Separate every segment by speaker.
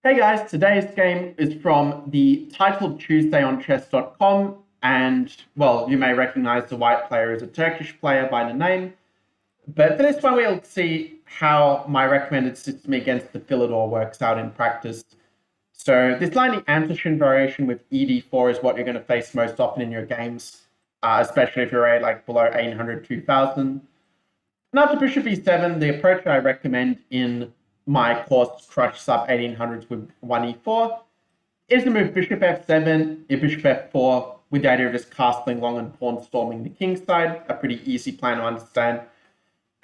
Speaker 1: Hey guys, today's game is from the titled Tuesday on chess.com, and well, you may recognize the white player as a Turkish player by the name. But for this one, we'll see how my recommended system against the Philidor works out in practice. So, this line, the Antishin variation with ED4 is what you're going to face most often in your games, especially if you're like below 800, 2000. Now to bishop e7, the approach I recommend in my course Crush sub 1800s with 1e4 is to move bishop f7, bishop f4 with the idea of just castling long and pawn storming the king side. A pretty easy plan to understand.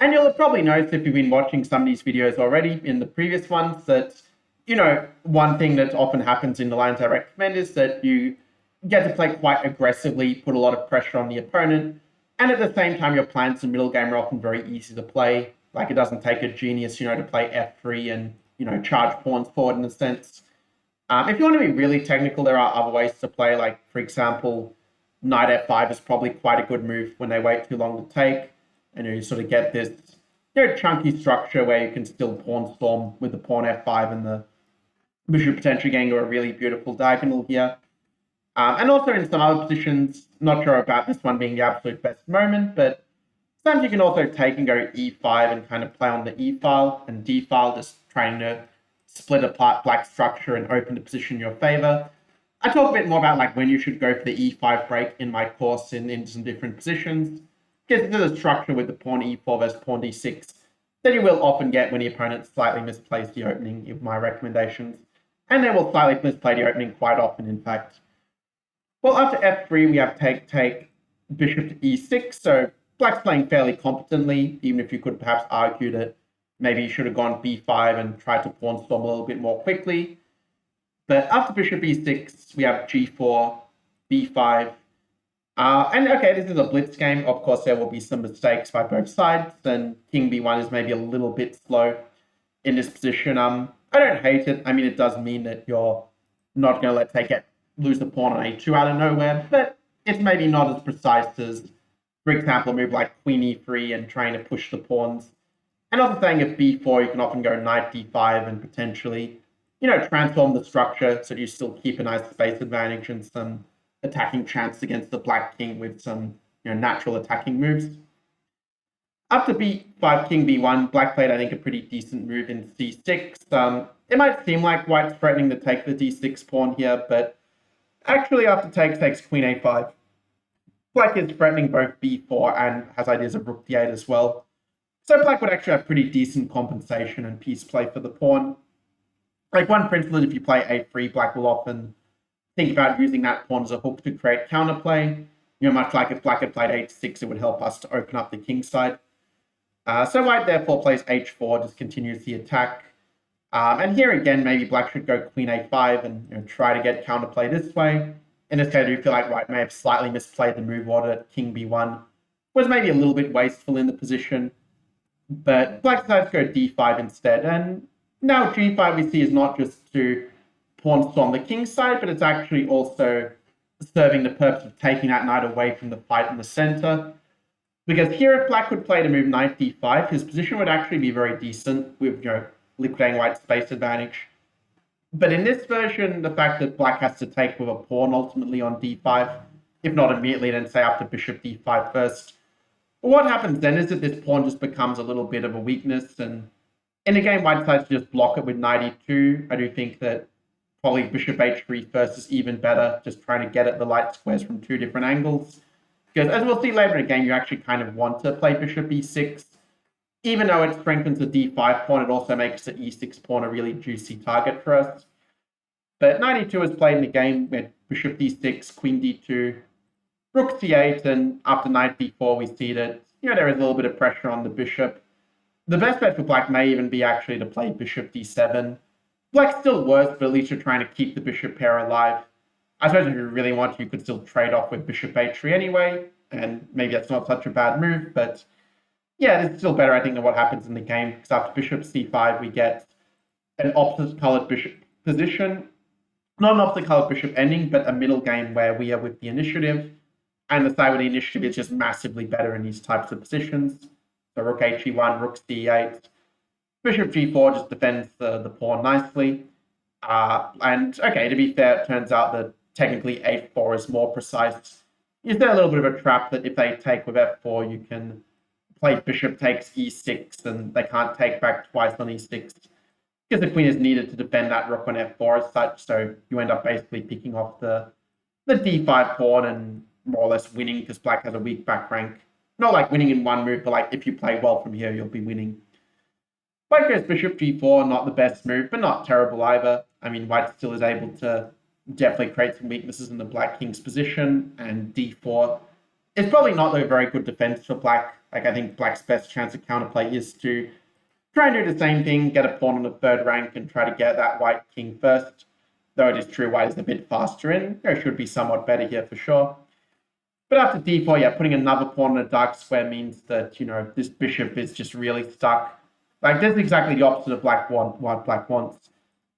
Speaker 1: And you'll have probably noticed if you've been watching some of these videos already in the previous ones that, one thing that often happens in the lines I recommend is that you get to play quite aggressively, put a lot of pressure on the opponent, and at the same time, your plans in middle game are often very easy to play. Like it doesn't take a genius, to play f3 and, charge pawns forward in a sense. If you want to be really technical, there are other ways to play. Like, for example, knight f5 is probably quite a good move when they wait too long to take. And you sort of get this chunky structure where you can still pawn storm with the pawn f5 and the bishop potentially getting to a really beautiful diagonal here. And also in some other positions, not sure about this one being the absolute best moment, but sometimes you can also take and go e5 and kind of play on the e file and d file, just trying to split apart black structure and open the position in your favor. I talk a bit more about like when you should go for the e5 break in my course in some different positions. Get into the structure with the pawn e4 versus pawn d6 that you will often get when the opponent slightly misplays the opening of my recommendations. And they will slightly misplay the opening quite often, in fact. Well, after f3, we have take, bishop to e6. So black's playing fairly competently, even if you could perhaps argue that maybe you should have gone b5 and tried to pawn storm a little bit more quickly. But after bishop e6, we have g4, b5. And okay, this is a blitz game. Of course, there will be some mistakes by both sides, and king b1 is maybe a little bit slow in this position. I don't hate it. I mean, it does mean that you're not going to let take it lose the pawn on a2 out of nowhere, but it's maybe not as precise as, for example, a move like queen e3 and trying to push the pawns. And also saying if b4, you can often go knight d5 and potentially, transform the structure so that you still keep a nice space advantage and some attacking chance against the black king with some, natural attacking moves. After b5, king b1, black played, I think, a pretty decent move in c6. It might seem like white's threatening to take the d6 pawn here, but actually, after takes queen a5. Black is threatening both b4 and has ideas of rook d8 as well. So black would actually have pretty decent compensation and piece play for the pawn. Like one principle is if you play a3, black will often think about using that pawn as a hook to create counterplay. Much like if black had played h6, it would help us to open up the king side. So white therefore plays h4, just continues the attack. And here again, maybe black should go queen a5 and try to get counterplay this way. In this case, I do feel like white may have slightly misplayed the move order that king b1 was maybe a little bit wasteful in the position. But black decides to go d5 instead. And now g5 we see is not just to pawn storm the king side, but it's actually also serving the purpose of taking that knight away from the fight in the center. Because here, if black would play the move knight d5, his position would actually be very decent with, liquidating white's space advantage. But in this version, the fact that black has to take with a pawn ultimately on d5, if not immediately, then say after bishop d5 first. But what happens then is that this pawn just becomes a little bit of a weakness, and in the game, white decides to just block it with knight e2. I do think that probably bishop h3 first is even better, just trying to get at the light squares from two different angles. Because as we'll see later in the game, you actually kind of want to play bishop e6. Even though it strengthens the d5 pawn, it also makes the e6 pawn a really juicy target for us. But knight e2 is played in the game with bishop d6, queen d2, rook c8, and after knight b4, we see that there is a little bit of pressure on the bishop. The best bet for black may even be actually to play bishop d7. Black's still worse, but at least you're trying to keep the bishop pair alive. I suppose if you really want, you could still trade off with bishop h3 anyway, and maybe that's not such a bad move, but yeah, it's still better, I think, than what happens in the game, because after bishop c5, we get an opposite-colored bishop position. Not an opposite-colored bishop ending, but a middle game where we are with the initiative, and the side with the initiative is just massively better in these types of positions. So rook h1, rook c8. Bishop g4 just defends the pawn nicely. And okay, to be fair, it turns out that technically a4 is more precise. Is there a little bit of a trap that if they take with f4, you can play bishop takes e6 and they can't take back twice on e6 because the queen is needed to defend that rook on f4 as such. So you end up basically picking off the d5 pawn and more or less winning because black has a weak back rank. Not like winning in one move, but like if you play well from here, you'll be winning. White goes bishop g4, not the best move, but not terrible either. I mean, white still is able to definitely create some weaknesses in the black king's position, and d4 is probably not a very good defense for black. Like, I think black's best chance of counterplay is to try and do the same thing, get a pawn on the third rank, and try to get that white king first. Though it is true white is a bit faster, and there should be somewhat better here for sure. But after d4, yeah, putting another pawn in a dark square means that, this bishop is just really stuck. Like, this is exactly the opposite of what black wants.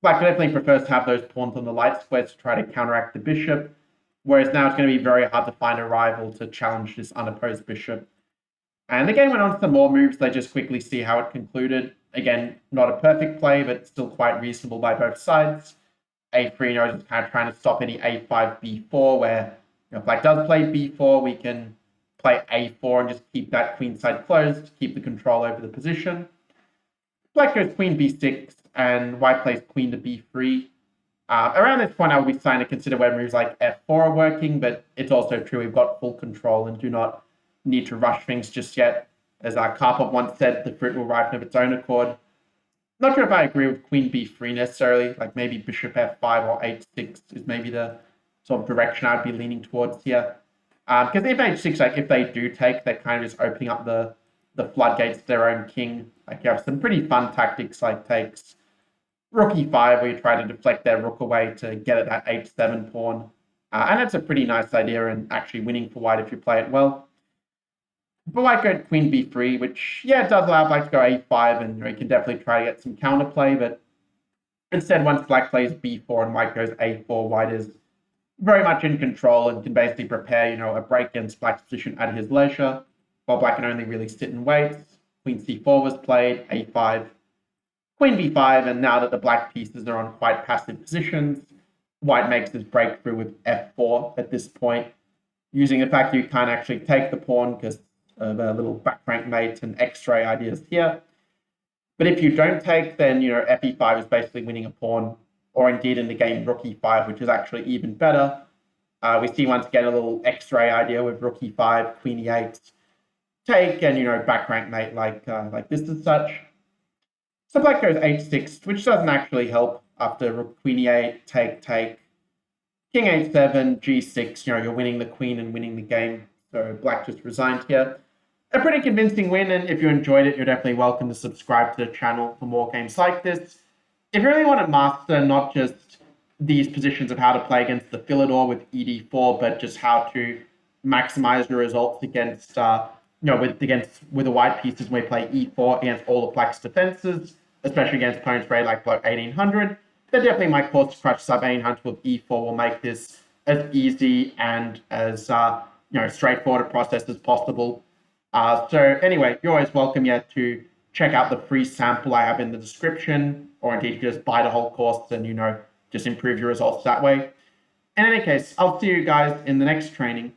Speaker 1: Black definitely prefers to have those pawns on the light squares to try to counteract the bishop, whereas now it's going to be very hard to find a rival to challenge this unopposed bishop. And the game went on to some more moves. They just quickly see how it concluded. Again, not a perfect play, but still quite reasonable by both sides. a3, just kind of trying to stop any a5, b4, where if black does play b4, we can play a4 and just keep that queen side closed, keep the control over the position. Black goes queen b6, and white plays queen to b3. Around this point, I would be starting to consider whether moves like f4 are working, but it's also true we've got full control and do not need to rush things just yet. As Karpov once said, the fruit will ripen of its own accord. Not sure if I agree with queen b3 necessarily, like maybe bishop f5 or h6 is maybe the sort of direction I'd be leaning towards here. Because if h6, like if they do take, they're kind of just opening up the floodgates to their own king. Like you have some pretty fun tactics like takes rook e5, where you try to deflect their rook away to get at that h7 pawn. And that's a pretty nice idea and actually winning for white if you play it well. But white go queen b3, which, yeah, it does allow black to go a5, and you can definitely try to get some counterplay, but instead, once black plays b4 and white goes a4, white is very much in control and can basically prepare, a break against black's position at his leisure, while black can only really sit and wait. Queen c4 was played, a5, queen b5, and now that the black pieces are on quite passive positions, white makes his breakthrough with f4 at this point, using the fact that you can't actually take the pawn because of a little back rank mate and x-ray ideas here. But if you don't take, then, fe5 is basically winning a pawn, or indeed in the game rook e5, which is actually even better. We see once again a little x-ray idea with rook e5, queen e8, take, and, back rank mate like this as such. So black goes h6, which doesn't actually help after rook queen e8, take, king h7, g6, you're winning the queen and winning the game. So black just resigned here. A pretty convincing win, and if you enjoyed it, you're definitely welcome to subscribe to the channel for more games like this. If you really want to master not just these positions of how to play against the Philidor with ed4, but just how to maximize your results against, with the white pieces when we play e4 against all of black's defenses, especially against opponents rated like below 1800, then definitely my course to crush sub 1800 with e4 will make this as easy and as straightforward a process as possible. So anyway, you're always welcome yet to check out the free sample I have in the description, or indeed you can just buy the whole course and, just improve your results that way. In any case, I'll see you guys in the next training.